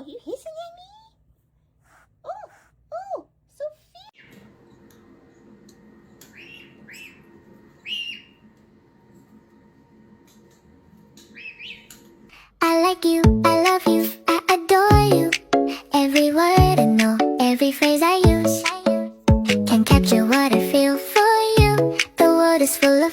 you hissing at me? Oh, Sophie. I like you, I love you, I adore you. Every word I know, every phrase I use can capture what I feel for you. The world is full of